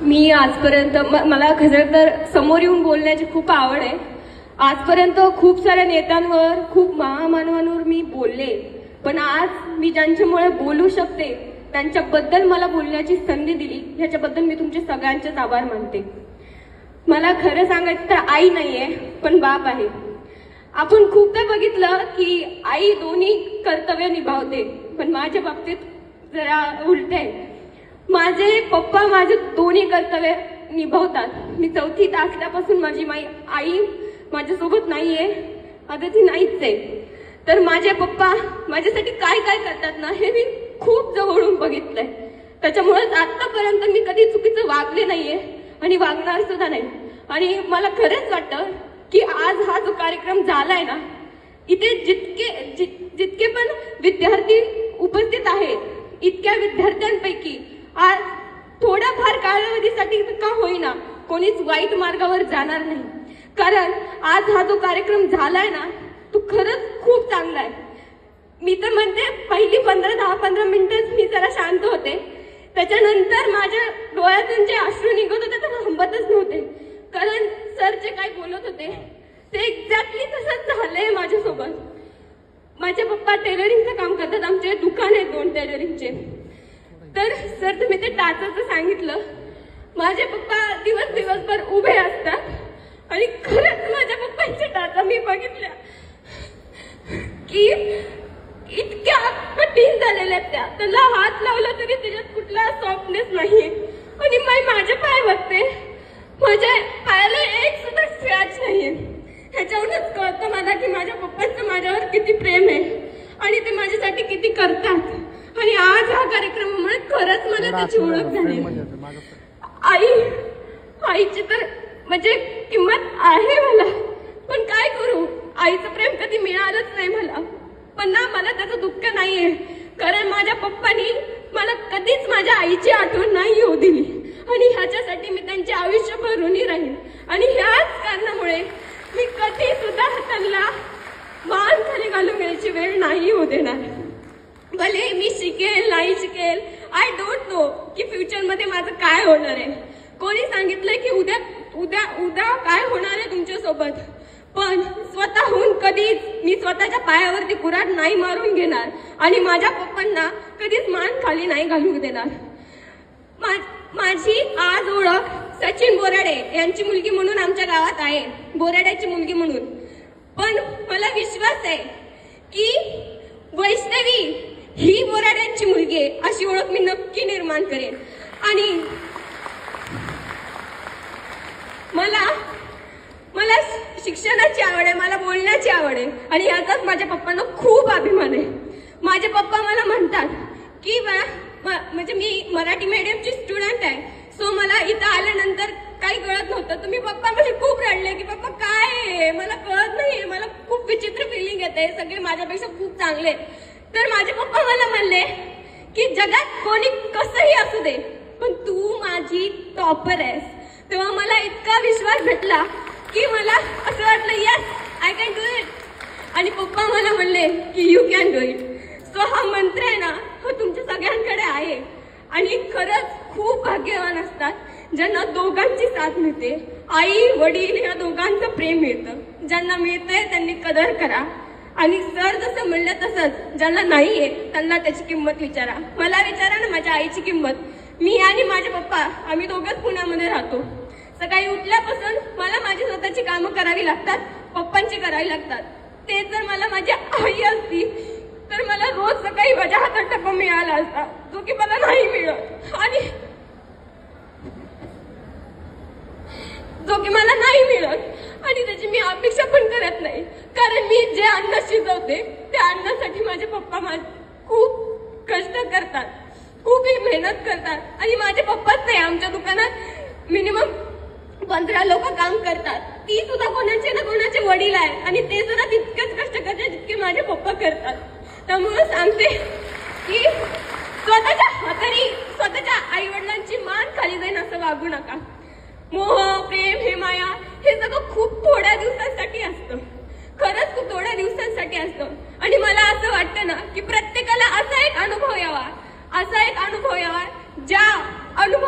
मी आजपर्यंत मला खरं तर समोर येऊन बोलण्याची खूप आवड आहे. आजपर्यंत खूप साऱ्या नेत्यांवर, खूप महामानवांवर मी बोलले, पण आज मी ज्यांच्यामुळे बोलू शकते त्यांच्याबद्दल मला बोलण्याची संधी दिली, ह्याच्याबद्दल मी तुमचे सगळ्यांचेच आभार मानते. मला खरं सांगायचं तर आई नाहीये, पण बाप आहे. आपण खूपदा बघितलं की आई दोन्ही कर्तव्य निभावते, पण माझ्या बाबतीत जरा उलट आहे. माझे पप्पा माझे दोन्ही कर्तव्य निभावतात. मी चौथीत असल्यापासून माझी आई माझ्यासोबत नाहीये, आता ती नाहीच आहे. तर माझे पप्पा माझ्यासाठी काय काय करतात ना, हे मी खूप जवळून बघितलंय. त्याच्यामुळे आतापर्यंत मी कधी चुकीचं वागले नाहीये आणि वागणार सुद्धा नाही. आणि मला खरंच वाटतं की आज हा जो कार्यक्रम झालाय ना, इथे जितके पण विद्यार्थी उपस्थित आहेत, इतक्या विद्यार्थ्यांपैकी आज थोड्याफार कालावधीसाठी का होईना कोणीच वाईट मार्गावर जाणार नाही. कारण आज हा जो कार्यक्रम झालाय ना, तो खरंच खूप चांगला आहे. मी तर म्हणते पहिली 10-15 मिनिटं मी जरा शांत होते, त्याच्यानंतर माझ्या डोळ्यातून जे अश्रू निघत होते ते थांबतच नव्हते. कारण सर जे काय बोलत होते ते एक्झॅक्टली तसंच झालंय माझ्यासोबत. माझे पप्पा टेलरिंगचं काम करतात, आमचे दुकान आहे 2 टेलरिंगचे. तर सर तुम्ही ते टाचाचं सांगितलं, माझे पप्पा दिवसभर उभे असतात आणि खरंच माझ्या पप्पांच्या टाचा मी बघितल्या की इतक्या कठीण झालेल्या त्या, त्याला हात लावला तरी त्याच्यात कुठला सॉफ्टनेस नाही. आणि माझे पाय बघते, माझ्या पायाला एक सुद्धा स्क्रॅच नाहीये. ह्याच्यावरूनच कळतं मला की माझ्या पप्पांचं माझ्यावर किती प्रेम आहे आणि ते माझ्यासाठी किती करतात. आणि आज हा कार्यक्रमामुळे खरंच मला त्याची ओळख झाली. आईची तर म्हणजे किंमत आहे मला, पण काय करू, आईचं प्रेम कधी मिळालंच नाही मला. पण ना, मला त्याचं दुःख नाहीये, कारण माझ्या पप्पांनी मला कधीच माझ्या आईची आठवण नाही येऊ दिली. आणि ह्याच्यासाठी मी त्यांचे आयुष्यभर ऋणी राहील. आणि ह्याच कारणामुळे मी कधी सुद्धा त्यांना मान खाली घालून घ्यायची वेळ नाही होऊ देणार. भले मी शिकेल नाही शिकेल, आय डोंट नो की फ्युचरमध्ये माझं काय होणार आहे. कोणी सांगितलंय की उद्या काय होणार आहे तुमच्यासोबत, पण स्वतःहून कधीच मी स्वतःच्या पायावरती कुऱ्हाड नाही मारून घेणार आणि माझ्या पप्पांना कधीच मान खाली नाही घालू देणार. माझी आज ओळख सचिन बोराडे यांची मुलगी म्हणून आमच्या गावात आहे, बोराड्याची मुलगी म्हणून. पण मला विश्वास आहे की वैष्णवी ही बोराड्यांची मुलगी आहे अशी ओळख मी नक्की निर्माण करेन. आणि मला शिक्षणाची आवड आहे, मला बोलण्याची आवड आहे आणि याचाच माझ्या पप्पांना खूप अभिमान आहे. माझे पप्पा मला म्हणतात की म्हणजे मी मराठी मीडियमची स्टुडंट आहे, सो मला इथं आल्यानंतर काही कळत नव्हतं. तुम्ही पप्पा म्हणजे खूप रडले की पप्पा काय आहे, मला कळत नाही, मला खूप विचित्र फिलिंग येते, सगळे माझ्यापेक्षा खूप चांगले. तर माझे पप्पा मला म्हणले की जगात कोणी कसंही असू दे, पण तू माझी टॉपर आहेस. तेव्हा मला इतका विश्वास भेटला की मला असं वाटलं yes I can do it. आणि पप्पा मला म्हणले की you can do it. So हा मंत्र आहे ना, हा तुमच्या सगळ्यांकडे आहे. आणि खरंच खूप भाग्यवान असतात ज्यांना दोघांची साथ मिळते, आई वडील या दोघांचं प्रेम मिळतं. ज्यांना मिळतंय त्यांनी कदर करा. आणि सर जसं म्हणलं तसंच ज्यांना नाहीये त्यांना त्याची किंमत विचारा. मला विचारा ना माझ्या आईची किंमत. मी आणि माझे पप्पा आम्ही दोघंच पुण्यामध्ये राहतो. सकाळी उठल्यापासून मला माझी स्वतःची कामं करावी लागतात, पप्पांची करावी लागतात. ते जर मला माझी आई असती तर मला रोज सकाळी माझ्या हातात डब्बा मिळाला असता, जो की मला नाही मिळत. आणि जो की मला नाही मिळत आणि त्याची मी अपेक्षा पण करत नाही. कारण मी जे अन्न शिजवते त्या अन्नासाठी माझे पप्पा खूप कष्ट करतात, खूप मेहनत करतात. आणि माझे पप्पाच नाही, आमच्या दुकानात मिनिमम 15 लोक काम करतात. ती सुद्धा कोणाचे ना कोणाचे वडील आहेत आणि ते सुद्धा तितकेच कष्ट करतात जितके माझे पप्पा करतात. त्यामुळे सांगते की स्वतःच्या हाताने स्वतःच्या आई वडिलांची मान खाली जाईन असं वागू नका. मोह प्रेम हे माया हे सगळं खूप थोड्या दिवसांसाठी असतं, खरंच खूप थोड्या दिवसांसाठी असतं. आणि मला असं वाटतं ना की प्रत्येकाला असा एक अनुभव यावा ज्या अनुभव